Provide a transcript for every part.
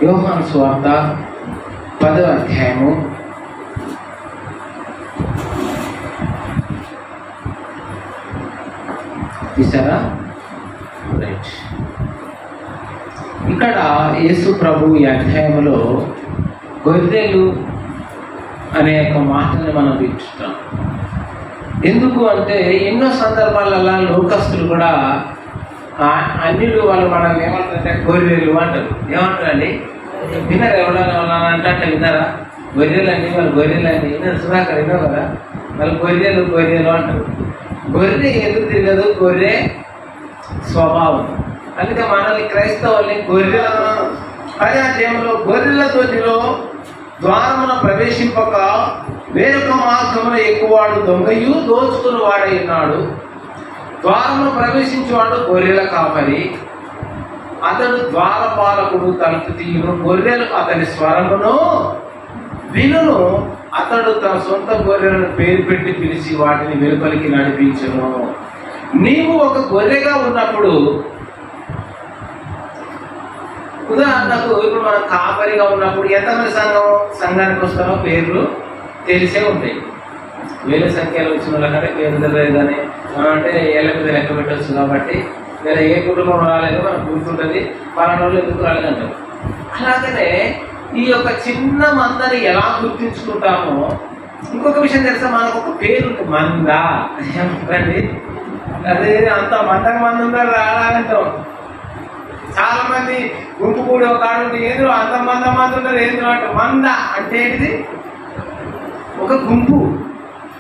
యోహాను సువార్త 10వ అధ్యాయము 'రైట్' ఇక్కడ యేసు ప్రభు ఈ అధ్యాయంలో గొర్రెలు అనే ఒక మాటని మనం వింటున్నాం. ఎందుకు అంటే ఎన్నో సందర్భాలలో లోకస్తులు కూడా అన్యులు వాళ్ళు మనల్ని ఏమంటారంటే గొర్రెలు అంటారు. ఏమంటారండి? విన్నారా? ఎవరైనా అంటే విన్నారా? గొర్రెలు అండి, వాళ్ళు గొర్రెలు అండి. విన్నారు? సుధాకర్ విన్నావు కదా? వాళ్ళు గొర్రెలు గొర్రెలు అంటారు. గొర్రె ఎందుకు తెలియదు? గొర్రె స్వభావం. అందుకే మనల్ని క్రైస్తవుల్ని గొర్రెల పర్యాటంలో గొర్రెల తోటిలో ద్వారమున ప్రవేశింపక వేరొక మార్గమున ఎక్కువాడు దొంగయు దోచుకుని వాడై ఉన్నాడు. ద్వారమును ప్రవేశించేవాడు గొర్రెల కాపరి, అతడు ద్వారపాలకుడు, తలుపు తీయును. గొర్రెలు అతని స్వరమును వినును. అతడు తన సొంత గొర్రెలను పేరు పెట్టి పిలిచి వాటిని వెలుపలికి నడిపించును. నీవు ఒక గొర్రెగా ఉన్నప్పుడు, ఉదాహరణకు ఇప్పుడు మనం కాపరిగా ఉన్నప్పుడు ఎంతమంది సంఘానికి వస్తారో పేర్లు తెలిసే ఉంటాయి. వేల సంఖ్యలో వచ్చిన వాళ్ళకంటే పేరు తెలియదని మనం అంటే ఏళ్ళ మీద లెక్క పెట్టవచ్చు. కాబట్టి వేరే ఏ కుటుంబం రాలేదో మనకు గుర్తుంటుంది, పలానా వాళ్ళు ఎందుకు రాలేదంటారు. అలాగనే ఈ యొక్క చిన్న మందని ఎలా గుర్తించుకుంటామో ఇంకొక విషయం తెలుసా, మనకు ఒక పేరు ఉంటుంది, మంద. ఏమంటారండి? అదే అంత మందకు మంది ఉందని రాలంటాం. చాలా మంది గుంపు కూడి ఒక ఆడు ఏదో అంత మంది ఉన్నారు ఏందో అంటారు. మంద అంటే ఏంటిది? ఒక గుంపు.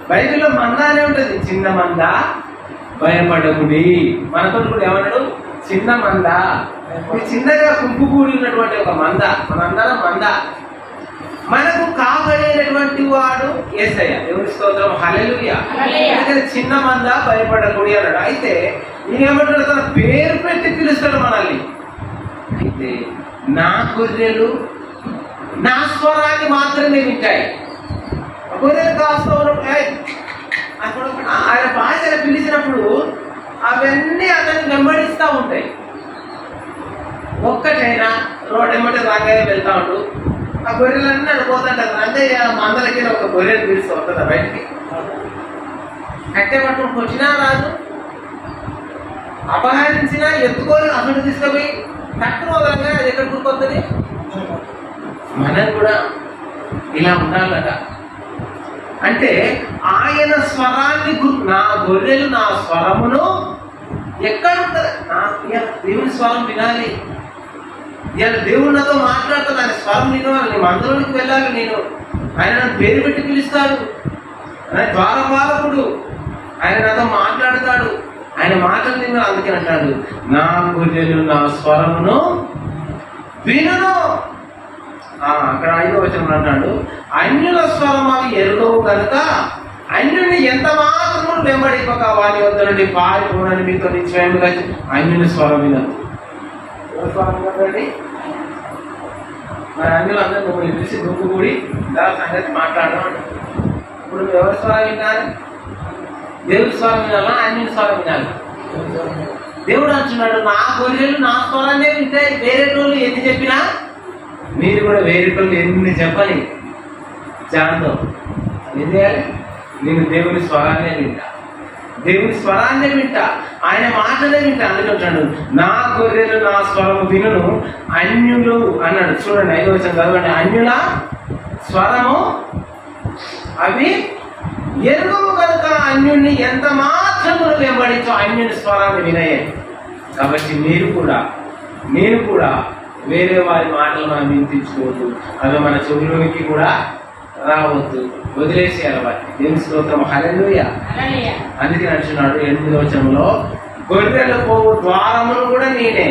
బైబిల్లో మంద అనే ఉంటుంది. చిన్న మంద భయపడకుడి. మనతో కూడా ఏమన్నాడు? చిన్న మంద. చిన్నగా గుంపు కూడి ఉన్నటువంటి ఒక మంద, మనందరం మంద. మనకు కాపాడేటటువంటి వాడు యేసయ్య. దేవుని స్తోత్రం, హల్లెలూయా. చిన్న మంద భయపడకుడి అన్నాడు. అయితే నేనేమంటాడు? తన పేరు పెట్టి పిలుస్తాడు మనల్ని. అయితే నా గొర్రెలు నా స్వరాన్ని మాత్రమే వింటాయి. గొర్రెలు కాస్త ఆయన భాషను పిలిచినప్పుడు అవన్నీ అతన్ని వెంబడిస్తూ ఉంటాయి. ఒక్కటైనా రోడ్ ఏమంటే రాగానే వెళ్తా ఉంటూ ఆ గొర్రెలన్నీ అడిపోతుంటారు. అంటే మందలకి ఒక గొర్రెలు పిలుస్తూ ఉంటుందా బయటికి? కట్టే పట్టుకుని వచ్చినా రాదు, అపహరించినా ఎత్తుకొని అక్కడ తీసుకుపోయి కట్టును వదలంగా అది ఎక్కడ గుర్తుకొస్తుంది? మనం కూడా ఇలా ఉండాలట. అంటే ఆయన స్వరాన్ని నా గొర్రెలు నా స్వరమును ఎక్కడ ఉంటుంది? దేవుని స్వరం వినాలి. ఇలా దేవుడు నాతో మాట్లాడుతాడు, ఆయన స్వరం వినాలి. నేను మందులోకి వెళ్ళాలి. నేను ఆయన నన్ను పేరు పెట్టి పిలుస్తాడు. ఆయన ద్వారపాలకుడు, ఆయన నాతో మాట్లాడతాడు. ఆయన మాటలు నేను అందుకే అంటాడు, నా గొర్రెలు నా స్వరమును వినును. అక్కడ 5వ వచనంలో అంటాడు, అన్యుల స్వరం అవి ఎరుగవు కనుక అన్యుని ఎంత మాత్రము వెంబడిపోక వారి వద్ద నుండి పారిపోనని మీతో నిశ్చయముగా అన్యుని స్వరం వినదు. ఎవరి స్వరం వినండి? మరి అన్యులు అందరూ నువ్వు పిలిచి గుంపు కూడి దాని సంగతి మాట్లాడడం. ఇప్పుడు ఎవరి స్వరం వినాలి? దేవుడి స్వరం వినాలా? అన్యుని స్వరం వినాలి? దేవుడు అంటున్నాడు, నా గొర్రెలు నా స్వరాన్నే వింటాయి. వేరే రోజులు ఎన్ని చెప్పినా మీరు కూడా వేరే రోజులు ఎన్ని చెప్పని జాంతో ఏం చేయాలి? నేను దేవుని స్వరాన్నే వింటా, దేవుని స్వరాన్నే వింటా, ఆయన మాటలే వింటా. అందుకంటాడు, నా గొర్రెలు నా స్వరము వినును. అన్యులు అన్నాడు. చూడండి 5వ వచనం చదవండి. అన్యుల స్వరము అవి ఎరుగవు కనుక అన్యుణ్ణి ఎంత మాత్రము వెంబడించో అన్యుని స్వరాన్ని వినయే. కాబట్టి నేను కూడా వేరే వారి మాటలు మనం వినిపించుకోవద్దు. అవి మన చెవులోనికి కూడా రావద్దు, వదిలేసేయాలి వాటిని. దేవుని స్తోత్రం, హల్లెలూయా. అందుకే అంటున్నాడు 8వ వచనంలో, గొర్రెలు పోవు ద్వారమును కూడా నేనే.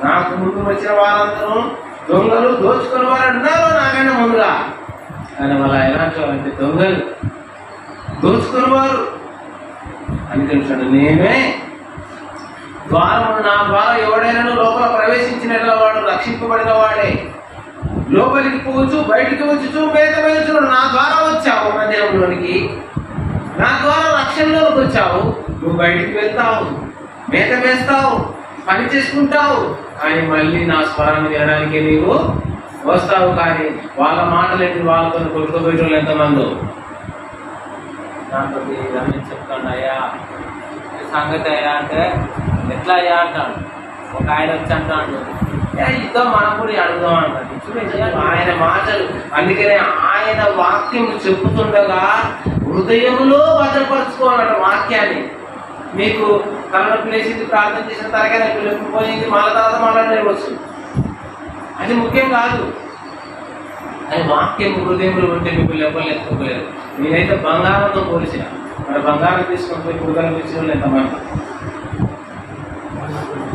నాకు ముందు వచ్చిన వారందరూ దొంగలు దోచుకుని వారు ఉన్నారు నాకన్నా ముందుగా. కానీ వాళ్ళ ఎలాంటి దొంగలు దోచుకుని వారు అని తెలుసాడు. నేనే ద్వారము, నా ద్వారా ఎవడైనా లోపల ప్రవేశించిన వాడు రక్షింపబడిన వాడే. లోపలికి పోవచ్చు, బయటికి వచ్చుచు మేత వేయచ్చు. నా ద్వారా వచ్చావు మందిరంలోనికి, నా ద్వారా రక్షణలోకి వచ్చావు. నువ్వు బయటికి వెళ్తావు, మేత వేస్తావు, పని చేసుకుంటావు, కానీ మళ్ళీ నా స్వరాన్ని వినడానికి నీవు వస్తావు, కానీ వాళ్ళ మాటలు ఏంటి, వాళ్ళతో కొట్టుకోబెట్టేవాళ్ళు ఎంతమందో. దాంతో రమేష్ చెప్తాడు, అయ్యా సంగతి అయ్యా అంటే ఎట్లా అయ్యా అంటాడు. ఒక ఆయన వచ్చి అంటాడు, ఇద్దాం మనం కూడా అడుగుదాం అంటాడు. ఆయన మాటలు, అందుకనే ఆయన వాక్యం చెప్పుతుండగా హృదయంలో భద్రపరచుకోవాలట వాక్యాన్ని. మీకు తలనొప్పి లేచింది, ప్రార్థన చేసిన తరగా నొప్పి పోయింది, మళ్ళీ తర్వాత మాట్లాడవచ్చు, అది ముఖ్యం కాదు. అది వాక్యం హృదయంలో ఉంటే మీకు ఎవరు ఎత్తుకోలేరు. నేనైతే బంగారంతో పోల్చిన, మన బంగారం తీసుకొని పోయి గురుగారు ఇచ్చిన వాళ్ళు ఎంతమంది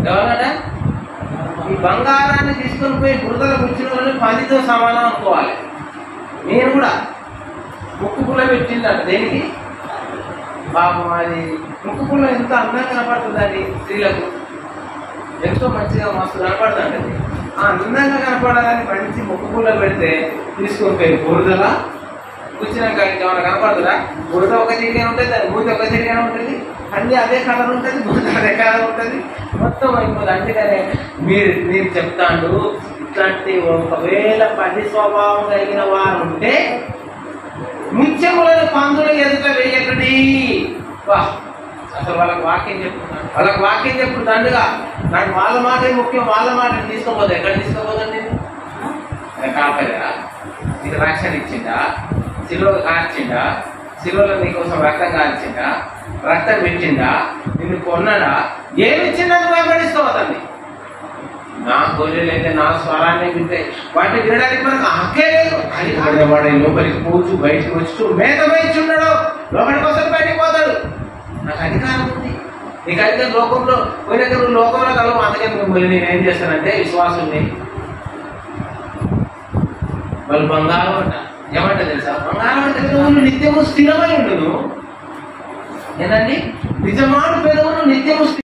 ఎవరన్నా ఈ బంగారాన్ని తీసుకొని పోయి బురదలో కూర్చున్న వాళ్ళు 10తో సమానం అనుకోవాలి. నేను కూడా ముక్కు పుల్ల పెట్టిందంట, దేనికి పాపం అది ముక్కు పుల్ల ఎంత అందంగా కనపడుతుంది, అది స్త్రీలకు ఎంతో మంచిగా మస్తు కనపడుతుంది. ఆ అందంగా కనపడాలని మంచి ముక్కు పుల్ల పెడితే తీసుకొని పోయి బురదలా కూర్చున్నాక ఏమైనా కనపడుతుందా? బురద ఒక తిరిగానే ఉంటుంది, దాని మూతి ఒక తిరిగానే ఉంటుంది, అన్నీ అదే కలర్ ఉంటుంది, బురద అదే కలర్ ఉంటుంది, మొత్తం అయిపోతుంది. అందుకనే నేను చెప్తాను, ఇట్లాంటి ఒకవేళ 10 స్వభావం కలిగిన వారు ఉంటే ముత్యములను పందులు ఎదుట వేయకండి. వా, అసలు వాళ్ళకి వాక్యం చెప్తున్నాను, వాళ్ళకి వాక్యం చెప్పుడు దండుగా. నాకు వాళ్ళ మాటే ముఖ్యం, వాళ్ళ మాట తీసుకోపోతే ఎక్కడ తీసుకోపోదండి? కాపరా నీకు రక్షణ ఇచ్చిందా? సిలువలు కార్చిందా? సిలువలో నీకోసం రక్తం కార్చిందా? రక్తం పెట్టిందా? నిన్ను కొన్నాడా? ఏమి ఇచ్చిందని భయపడిస్తావుతండి. నా గొర్రెలు అయితే నా స్వరాన్ని వింటే వాటిని వినడానికి మనకు హక్కే లేదు. అది వాడు లోపలికి పోచు బయటకు వచ్చు మేత వేయించి ఉన్నాడు, లోపలికి వస్తాడు, బయటకు పోతాడు. నాకు అధికారం ఉంది. నీకు అధికారం లోకంలో పోయినాక నువ్వు లోకంలో కలవు. అందుకని మిమ్మల్ని నేను ఏం చేస్తానంటే విశ్వాసం ఉంది. వాళ్ళు బంగారం అంట, ఏమంటే తెలుసా? బంగారం అంటే పెదవులు నిత్యము స్థిరమై ఉండును. ఏంటండి? నిజమాను పెదవులు నిత్యము